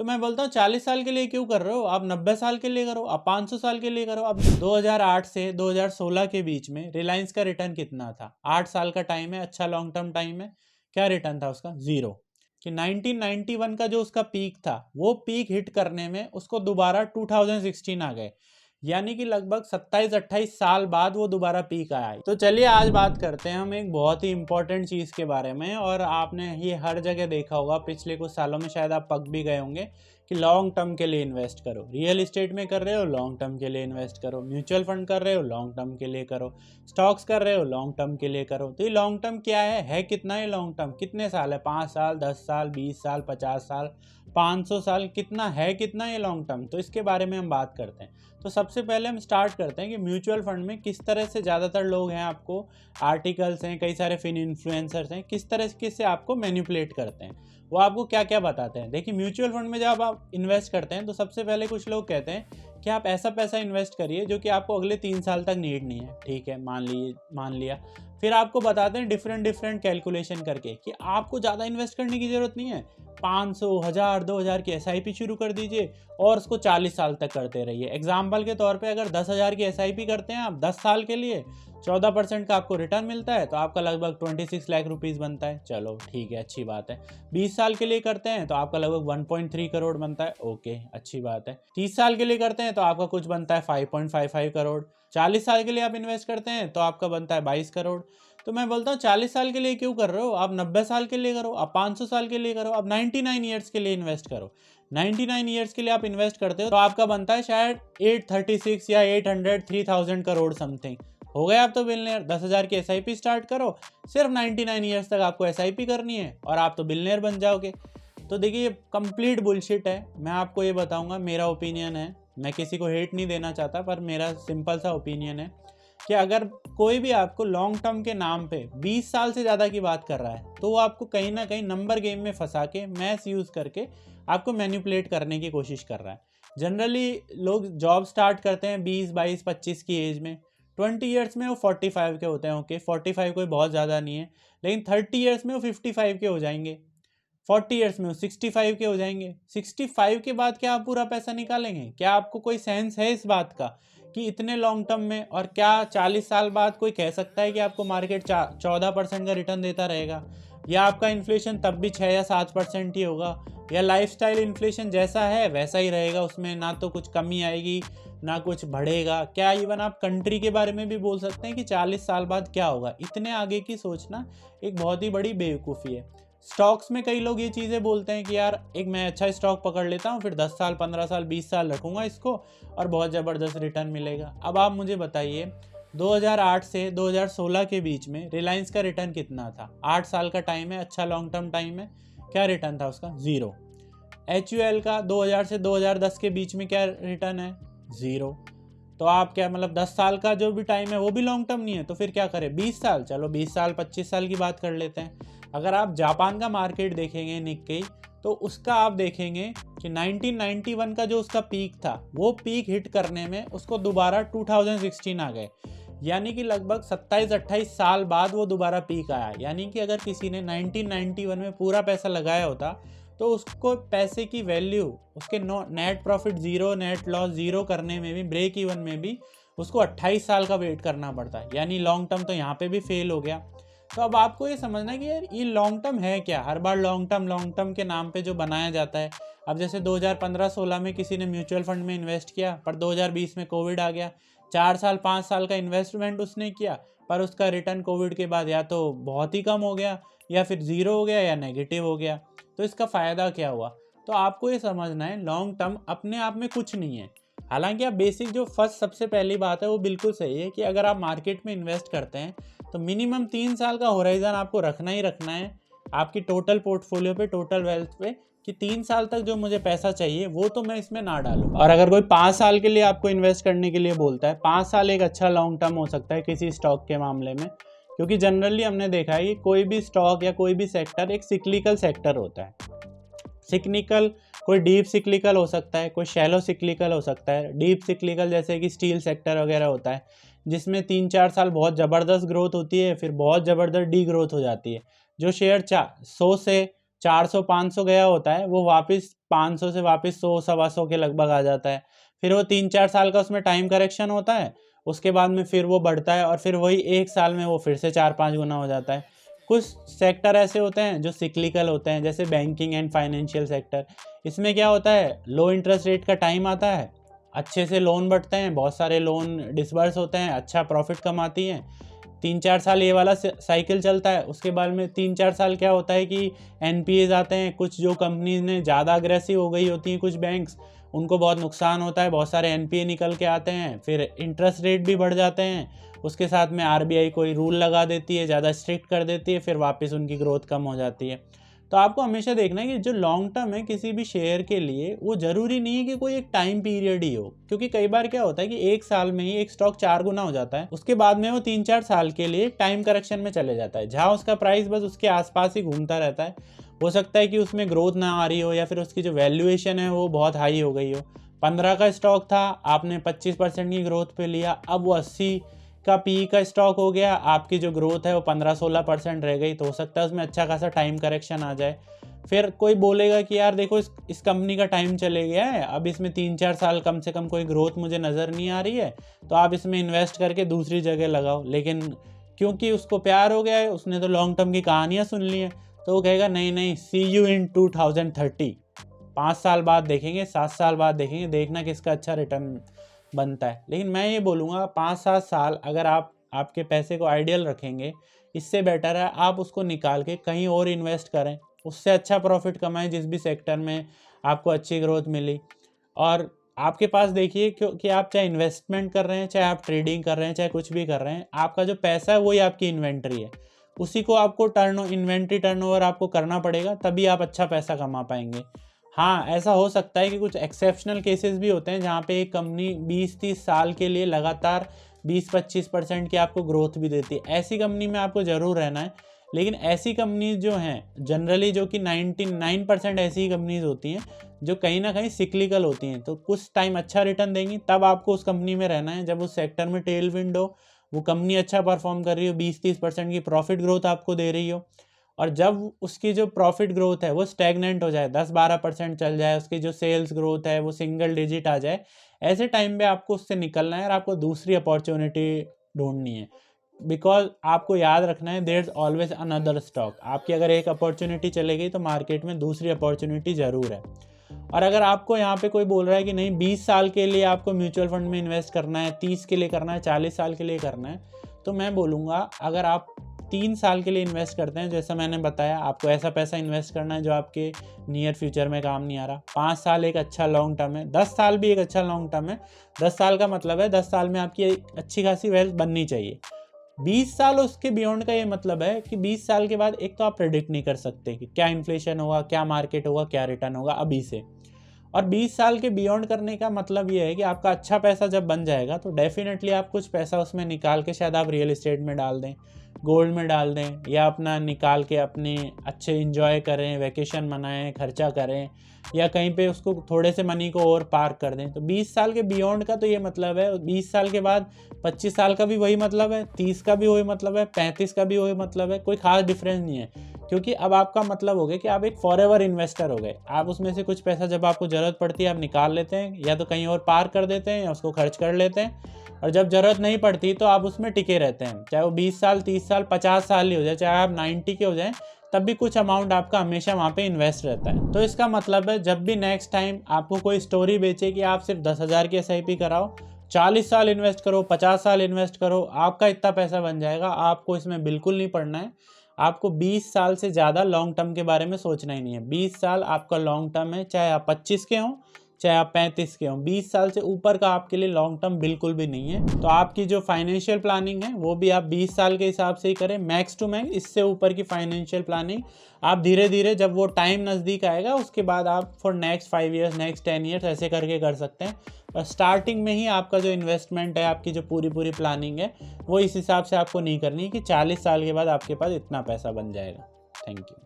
तो मैं बोलता हूँ 40 साल के लिए क्यों कर रहे हो, आप 90 साल के लिए करो, आप 500 साल के लिए करो। अब 2008 से 2016 के बीच में रिलायंस का रिटर्न कितना था? 8 साल का टाइम है, अच्छा लॉन्ग टर्म टाइम है। क्या रिटर्न था उसका? जीरो। कि 1991 का जो उसका पीक था, वो पीक हिट करने में उसको दोबारा 2016 आ गए, यानी कि लगभग 27-28 साल बाद वो दोबारा पीक आया। तो चलिए आज बात करते हैं हम एक बहुत ही इंपॉर्टेंट चीज़ के बारे में, और आपने ये हर जगह देखा होगा, पिछले कुछ सालों में शायद आप पक भी गए होंगे कि लॉन्ग टर्म के लिए इन्वेस्ट करो। रियल एस्टेट में कर रहे हो, लॉन्ग टर्म के लिए इन्वेस्ट करो। म्यूचुअल फंड कर रहे हो, लॉन्ग टर्म के लिए करो। स्टॉक्स कर रहे हो, लॉन्ग टर्म के लिए करो। तो ये लॉन्ग टर्म क्या है कितना है लॉन्ग टर्म? कितने साल है? 5 साल, 10 साल, 20 साल, 50 साल, 500 साल, कितना है, कितना ये लॉन्ग टर्म? तो इसके बारे में हम बात करते हैं। तो सबसे पहले हम स्टार्ट करते हैं कि म्यूचुअल फंड में किस तरह से ज़्यादातर लोग हैं, आपको आर्टिकल्स हैं, कई सारे फिन इन्फ्लुएंसर्स हैं, किस तरह से आपको मैनिपुलेट करते हैं, वो आपको क्या क्या बताते हैं। देखिए, म्यूचुअल फंड में जब आप इन्वेस्ट करते हैं तो सबसे पहले कुछ लोग कहते हैं कि आप ऐसा पैसा इन्वेस्ट करिए जो कि आपको अगले 3 साल तक नीड नहीं है। ठीक है, मान लिया। फिर आपको बताते हैं डिफरेंट कैलकुलेशन करके कि आपको ज़्यादा इन्वेस्ट करने की ज़रूरत नहीं है, 500, 1000, 2000 की SIP शुरू कर दीजिए और उसको 40 साल तक करते रहिए। एग्जाम्पल के तौर पे अगर 10,000 की SIP करते हैं आप 10 साल के लिए, 14% का आपको रिटर्न मिलता है, तो आपका लगभग 26 लाख रुपीज़ बनता है। चलो ठीक है, अच्छी बात है। 20 साल के लिए करते हैं तो आपका लगभग 1.3 करोड़ बनता है। ओके, अच्छी बात है। 30 साल के लिए करते हैं तो आपका कुछ बनता है 5.55 करोड़। 40 साल के लिए आप इन्वेस्ट करते हैं तो आपका बनता है 22 करोड़। तो मैं बोलता हूँ 40 साल के लिए क्यों कर रहे हो, आप 90 साल के लिए करो, आप 500 साल के लिए करो, आप 99 ईयर्स के लिए इन्वेस्ट करो। 99 ईयर्स के लिए आप इन्वेस्ट करते हो तो आपका बनता है शायद 836 या 800 3000 करोड़ समथिंग। हो गए आप तो बिलियनर। 10,000 की SIP स्टार्ट करो, सिर्फ 99 ईयर्स तक आपको SIP करनी है और आप तो बिलियनर बन जाओगे। तो देखिए, ये कंप्लीट बुलशिट है। मैं आपको ये बताऊंगा, मेरा ओपिनियन है, मैं किसी को हेट नहीं देना चाहता, पर मेरा सिंपल सा ओपिनियन है कि अगर कोई भी आपको लॉन्ग टर्म के नाम पे 20 साल से ज़्यादा की बात कर रहा है तो वो आपको कहीं ना कहीं नंबर गेम में फंसा के, मैथ यूज़ करके आपको मैनिपुलेट करने की कोशिश कर रहा है। जनरली लोग जॉब स्टार्ट करते हैं 20, 22, 25 की एज में। 20 ईयर्स में वो 45 के होते हैं। ओके, 45 कोई बहुत ज़्यादा नहीं है, लेकिन 30 ईयर्स में वो 55 के हो जाएंगे। 40 ईयर्स में वो 65 के हो जाएंगे। 65 के बाद क्या आप पूरा पैसा निकालेंगे? क्या आपको कोई सेंस है इस बात का कि इतने लॉन्ग टर्म में? और क्या 40 साल बाद कोई कह सकता है कि आपको मार्केट 14% का रिटर्न देता रहेगा? या आपका इन्फ्लेशन तब भी 6 या 7% ही होगा? या लाइफस्टाइल इन्फ्लेशन जैसा है वैसा ही रहेगा, उसमें ना तो कुछ कमी आएगी ना कुछ बढ़ेगा? क्या इवन आप कंट्री के बारे में भी बोल सकते हैं कि 40 साल बाद क्या होगा? इतने आगे की सोचना एक बहुत ही बड़ी बेवकूफ़ी है। स्टॉक्स में कई लोग ये चीज़ें बोलते हैं कि यार एक मैं अच्छा स्टॉक पकड़ लेता हूँ, फिर 10 साल, 15 साल, 20 साल रखूँगा इसको और बहुत ज़बरदस्त रिटर्न मिलेगा। अब आप मुझे बताइए, 2008 से 2016 के बीच में रिलायंस का रिटर्न कितना था? 8 साल का टाइम है, अच्छा लॉन्ग टर्म टाइम है। क्या रिटर्न था उसका? ज़ीरो। HUL का 2000 से 2010 के बीच में क्या रिटर्न है? ज़ीरो। तो आप क्या मतलब 10 साल का जो भी टाइम है वो भी लॉन्ग टर्म नहीं है? तो फिर क्या करें? 20 साल, चलो 20 साल, 25 साल की बात कर लेते हैं। अगर आप जापान का मार्केट देखेंगे निक्केई, तो उसका आप देखेंगे कि 1991 का जो उसका पीक था, वो पीक हिट करने में उसको दोबारा 2016 आ गए, यानी कि लगभग 27-28 साल बाद वो दोबारा पीक आया। यानी कि अगर किसी ने 1991 में पूरा पैसा लगाया होता तो उसको पैसे की वैल्यू, उसके net profit zero, net loss zero करने में भी, ब्रेक इवन में भी उसको 28 साल का वेट करना पड़ता है। यानी लॉन्ग टर्म तो यहाँ पे भी फेल हो गया। तो अब आपको ये समझना है कि यार ये लॉन्ग टर्म है क्या? हर बार लॉन्ग टर्म के नाम पे जो बनाया जाता है। अब जैसे 2015-16 में किसी ने म्यूचुअल फंड में इन्वेस्ट किया, पर 2020 में कोविड आ गया। 4 साल 5 साल का इन्वेस्टमेंट उसने किया, पर उसका रिटर्न कोविड के बाद या तो बहुत ही कम हो गया, या फिर ज़ीरो हो गया, या नेगेटिव हो गया। तो इसका फ़ायदा क्या हुआ? तो आपको ये समझना है, लॉन्ग टर्म अपने आप में कुछ नहीं है। हालांकि आप बेसिक जो फर्स्ट सबसे पहली बात है वो बिल्कुल सही है कि अगर आप मार्केट में इन्वेस्ट करते हैं तो मिनिमम 3 साल का होराइजन आपको रखना ही रखना है आपकी टोटल पोर्टफोलियो पे, टोटल वेल्थ पे, कि 3 साल तक जो मुझे पैसा चाहिए वो तो मैं इसमें ना डालूं। और अगर कोई 5 साल के लिए आपको इन्वेस्ट करने के लिए बोलता है, 5 साल एक अच्छा लॉन्ग टर्म हो सकता है किसी स्टॉक के मामले में, क्योंकि जनरली हमने देखा है कि कोई भी स्टॉक या कोई भी सेक्टर एक सिक्लिकल सेक्टर होता है। सिक्लिकल, कोई डीप सिक्लिकल हो सकता है, कोई शैलो सिक्लिकल हो सकता है। डीप सिक्लिकल जैसे कि स्टील सेक्टर वगैरह होता है, जिसमें 3-4 साल बहुत ज़बरदस्त ग्रोथ होती है, फिर बहुत ज़बरदस्त डी ग्रोथ हो जाती है। जो शेयर 100 से 400-500 गया होता है, वो वापस 500 से वापस 100-125 के लगभग आ जाता है। फिर वो 3-4 साल का उसमें टाइम करेक्शन होता है, उसके बाद में फिर वो बढ़ता है और फिर वही 1 साल में वो फिर से 4-5 गुना हो जाता है। कुछ सेक्टर ऐसे होते हैं जो सिक्लिकल होते हैं, जैसे बैंकिंग एंड फाइनेंशियल सेक्टर। इसमें क्या होता है, लो इंटरेस्ट रेट का टाइम आता है, अच्छे से लोन बढ़ते हैं, बहुत सारे लोन डिसबर्स होते हैं, अच्छा प्रॉफिट कमाती हैं। 3-4 साल ये वाला साइकिल चलता है, उसके बाद में 3-4 साल क्या होता है कि एनपीएज आते हैं। कुछ जो कंपनीज ने ज़्यादा अग्रेसिव हो गई होती हैं, कुछ बैंक्स, उनको बहुत नुकसान होता है, बहुत सारे एनपीए निकल के आते हैं, फिर इंटरेस्ट रेट भी बढ़ जाते हैं। उसके साथ में आरबीआई कोई रूल लगा देती है, ज़्यादा स्ट्रिक्ट कर देती है, फिर वापस उनकी ग्रोथ कम हो जाती है। तो आपको हमेशा देखना है कि जो लॉन्ग टर्म है किसी भी शेयर के लिए, वो ज़रूरी नहीं है कि कोई एक टाइम पीरियड ही हो, क्योंकि कई बार क्या होता है कि 1 साल में ही एक स्टॉक 4 गुना हो जाता है, उसके बाद में वो 3-4 साल के लिए टाइम करेक्शन में चले जाता है, जहाँ उसका प्राइस बस उसके आसपास ही घूमता रहता है। हो सकता है कि उसमें ग्रोथ ना आ रही हो, या फिर उसकी जो वैल्यूएशन है वो बहुत हाई हो गई हो। 15 का स्टॉक था, आपने 25% की ग्रोथ पे लिया, अब वो 80 का पी का स्टॉक हो गया, आपकी जो ग्रोथ है वो 15-16% रह गई। तो हो सकता है उसमें अच्छा खासा टाइम करेक्शन आ जाए। फिर कोई बोलेगा कि यार देखो इस कंपनी का टाइम चले गया है, अब इसमें 3-4 साल कम से कम कोई ग्रोथ मुझे नज़र नहीं आ रही है, तो आप इसमें इन्वेस्ट करके दूसरी जगह लगाओ। लेकिन क्योंकि उसको प्यार हो गया है, उसने तो लॉन्ग टर्म की कहानियाँ सुन ली हैं, तो वो कहेगा नहीं नहीं, सी यू इन 2030, 5 साल बाद देखेंगे, 7 साल बाद देखेंगे, देखना किसका अच्छा रिटर्न बनता है। लेकिन मैं ये बोलूँगा 5-7 साल अगर आप आपके पैसे को आइडियल रखेंगे, इससे बेटर है आप उसको निकाल के कहीं और इन्वेस्ट करें, उससे अच्छा प्रॉफिट कमाएं जिस भी सेक्टर में आपको अच्छी ग्रोथ मिली। और आपके पास देखिए, क्योंकि आप चाहे इन्वेस्टमेंट कर रहे हैं, चाहे आप ट्रेडिंग कर रहे हैं, चाहे कुछ भी कर रहे हैं, आपका जो पैसा है वही आपकी इन्वेंट्री है, उसी को आपको इन्वेंट्री टर्नओवर आपको करना पड़ेगा, तभी आप अच्छा पैसा कमा पाएंगे। हाँ, ऐसा हो सकता है कि कुछ एक्सेप्शनल केसेस भी होते हैं जहाँ पे एक कंपनी 20-30 साल के लिए लगातार 20-25% की आपको ग्रोथ भी देती है, ऐसी कंपनी में आपको ज़रूर रहना है। लेकिन ऐसी कंपनीज जो हैं जनरली, जो कि 99% ऐसी ही कंपनीज होती हैं जो कहीं ना कहीं सिक्लिकल होती हैं, तो कुछ टाइम अच्छा रिटर्न देंगी, तब आपको उस कंपनी में रहना है जब उस सेक्टर में टेल विंड हो, वो कंपनी अच्छा परफॉर्म कर रही हो, 20-30% की प्रॉफिट ग्रोथ आपको दे रही हो। और जब उसकी जो प्रॉफिट ग्रोथ है वो स्टैग्नेंट हो जाए, 10-12% चल जाए, उसकी जो सेल्स ग्रोथ है वो सिंगल डिजिट आ जाए, ऐसे टाइम पे आपको उससे निकलना है और आपको दूसरी अपॉर्चुनिटी ढूंढनी है। बिकॉज आपको याद रखना है, there is always another stock. आपकी अगर एक अपॉर्चुनिटी चले गई तो मार्केट में दूसरी अपॉर्चुनिटी ज़रूर है। और अगर आपको यहाँ पे कोई बोल रहा है कि नहीं 20 साल के लिए आपको म्यूचुअल फंड में इन्वेस्ट करना है, 30 के लिए करना है, 40 साल के लिए करना है, तो मैं बोलूँगा अगर आप 3 साल के लिए इन्वेस्ट करते हैं, जैसा मैंने बताया, आपको ऐसा पैसा इन्वेस्ट करना है जो आपके नियर फ्यूचर में काम नहीं आ रहा। 5 साल एक अच्छा लॉन्ग टर्म है, 10 साल भी एक अच्छा लॉन्ग टर्म है। 10 साल का मतलब है 10 साल में आपकी एक अच्छी खासी वेल्थ बननी चाहिए। 20 साल उसके बियॉन्ड का ये मतलब है कि 20 साल के बाद एक तो आप प्रेडिक्ट नहीं कर सकते कि क्या इन्फ्लेशन होगा, क्या मार्केट होगा, क्या रिटर्न होगा अभी से। और 20 साल के बियॉन्ड करने का मतलब ये है कि आपका अच्छा पैसा जब बन जाएगा तो डेफिनेटली आप कुछ पैसा उसमें निकाल के शायद आप रियल एस्टेट में डाल दें, गोल्ड में डाल दें, या अपना निकाल के अपने अच्छे इंजॉय करें, वैकेशन मनाएं, खर्चा करें, या कहीं पे उसको थोड़े से मनी को और पार्क कर दें। तो 20 साल के बियॉन्ड का तो ये मतलब है। 20 साल के बाद 25 साल का भी वही मतलब है, 30 का भी वही मतलब है, 35 का भी वही मतलब है, कोई खास डिफरेंस नहीं है। क्योंकि अब आपका मतलब हो गया कि आप एक फॉरएवर इन्वेस्टर हो गए। आप उसमें से कुछ पैसा जब आपको ज़रूरत पड़ती है आप निकाल लेते हैं, या तो कहीं और पार कर देते हैं या उसको खर्च कर लेते हैं, और जब ज़रूरत नहीं पड़ती तो आप उसमें टिके रहते हैं। चाहे वो 20 साल, 30 साल, 50 साल ही हो जाए, चाहे आप 90 के हो जाएं, तब भी कुछ अमाउंट आपका हमेशा वहाँ पे इन्वेस्ट रहता है। तो इसका मतलब है जब भी नेक्स्ट टाइम आपको कोई स्टोरी बेचे कि आप सिर्फ 10,000 की SIP कराओ, 40 साल इन्वेस्ट करो, 50 साल इन्वेस्ट करो, आपका इतना पैसा बन जाएगा, आपको इसमें बिल्कुल नहीं पड़ना है। आपको 20 साल से ज़्यादा लॉन्ग टर्म के बारे में सोचना ही नहीं है। 20 साल आपका लॉन्ग टर्म है, चाहे आप 25 के हों, चाहे आप 35 के हों। 20 साल से ऊपर का आपके लिए लॉन्ग टर्म बिल्कुल भी नहीं है। तो आपकी जो फाइनेंशियल प्लानिंग है वो भी आप 20 साल के हिसाब से ही करें, मैक्स टू मैक्स। इससे ऊपर की फाइनेंशियल प्लानिंग आप धीरे धीरे, जब वो टाइम नज़दीक आएगा उसके बाद आप for next 5 years, next 10 years ऐसे करके कर सकते हैं। और स्टार्टिंग में ही आपका जो इन्वेस्टमेंट है, आपकी जो पूरी प्लानिंग है, वो इस हिसाब से आपको नहीं करनी है कि 40 साल के बाद आपके पास इतना पैसा बन जाएगा। Thank you.